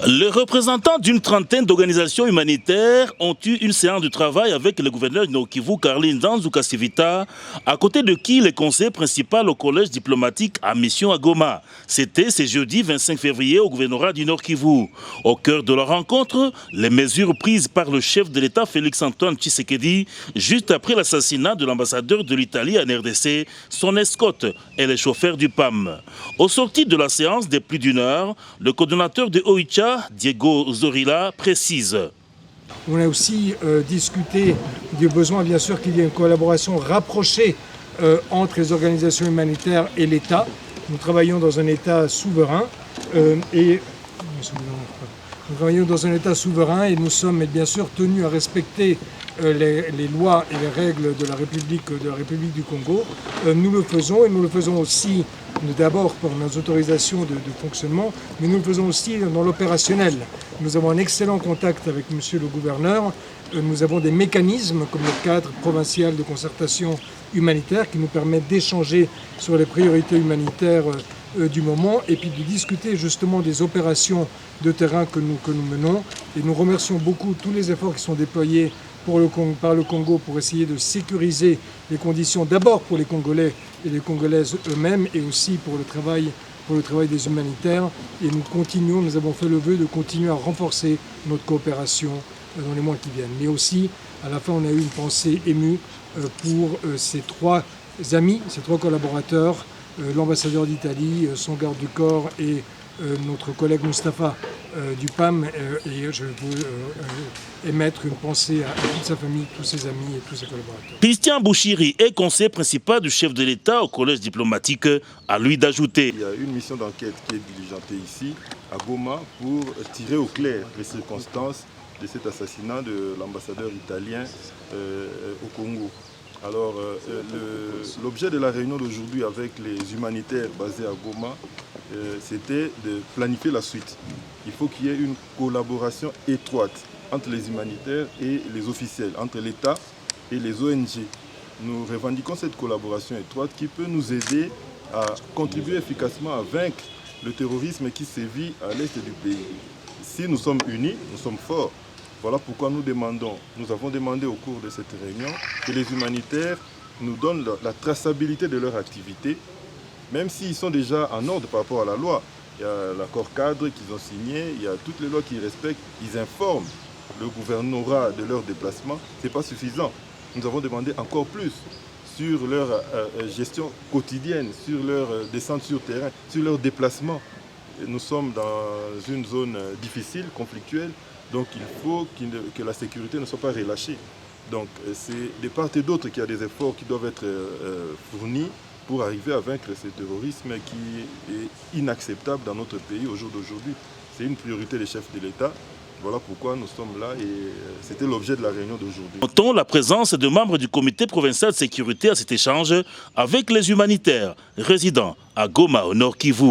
Les représentants d'une trentaine d'organisations humanitaires ont eu une séance de travail avec le gouverneur du Nord Kivu, Carly Nzanzu Kasivita, à côté de qui le conseiller principal au collège diplomatique a mission à Goma. C'était ce jeudi 25 février au gouvernorat du Nord Kivu. Au cœur de la rencontre, les mesures prises par le chef de l'État Félix-Antoine Tshisekedi, juste après l'assassinat de l'ambassadeur de l'Italie en RDC, son escorte et les chauffeurs du PAM. Au sorti de la séance de plus d'une heure, le coordonnateur de OICHA, Diego Zorilla, précise. On a aussi discuté du besoin, bien sûr, qu'il y ait une collaboration rapprochée entre les organisations humanitaires et l'État. Nous travaillons dans un État souverain et nous sommes bien sûr tenus à respecter les lois et les règles de la République du Congo. Nous le faisons et nous le faisons aussi d'abord pour nos autorisations de fonctionnement, mais nous le faisons aussi dans l'opérationnel. Nous avons un excellent contact avec monsieur le gouverneur. Nous avons des mécanismes comme le cadre provincial de concertation humanitaire qui nous permettent d'échanger sur les priorités humanitaires du moment et puis de discuter justement des opérations de terrain que nous menons. Et nous remercions beaucoup tous les efforts qui sont déployés par le Congo pour essayer de sécuriser les conditions d'abord pour les Congolais et les Congolaises eux-mêmes et aussi pour le travail des humanitaires. Et nous avons fait le vœu de continuer à renforcer notre coopération dans les mois qui viennent. Mais aussi, à la fin, on a eu une pensée émue pour ces trois amis, ces trois collaborateurs, l'ambassadeur d'Italie, son garde du corps et notre collègue Mustapha du PAM, et je veux émettre une pensée à toute sa famille, tous ses amis et tous ses collaborateurs. Christian Bouchiri est conseiller principal du chef de l'État au collège diplomatique, à lui d'ajouter. Il y a une mission d'enquête qui est diligentée ici, à Goma, pour tirer au clair les circonstances de cet assassinat de l'ambassadeur italien au Congo. Alors, l'objet de la réunion d'aujourd'hui avec les humanitaires basés à Goma, c'était de planifier la suite. Il faut qu'il y ait une collaboration étroite entre les humanitaires et les officiels, entre l'État et les ONG. Nous revendiquons cette collaboration étroite qui peut nous aider à contribuer efficacement à vaincre le terrorisme qui sévit à l'est du pays. Si nous sommes unis, nous sommes forts. Voilà pourquoi nous avons demandé au cours de cette réunion que les humanitaires nous donnent la traçabilité de leur activité, même s'ils sont déjà en ordre par rapport à la loi. Il y a l'accord cadre qu'ils ont signé, il y a toutes les lois qu'ils respectent, ils informent le gouvernorat de leur déplacement. Ce n'est pas suffisant. Nous avons demandé encore plus sur leur gestion quotidienne, sur leur descente sur terrain, sur leur déplacement. Nous sommes dans une zone difficile, conflictuelle, donc il faut que la sécurité ne soit pas relâchée. Donc c'est de part et d'autre qu'il y a des efforts qui doivent être fournis pour arriver à vaincre ce terrorisme qui est inacceptable dans notre pays au jour d'aujourd'hui. C'est une priorité des chefs de l'État. Voilà pourquoi nous sommes là et c'était l'objet de la réunion d'aujourd'hui. Notons la présence de membres du comité provincial de sécurité à cet échange avec les humanitaires résidant à Goma au Nord Kivu.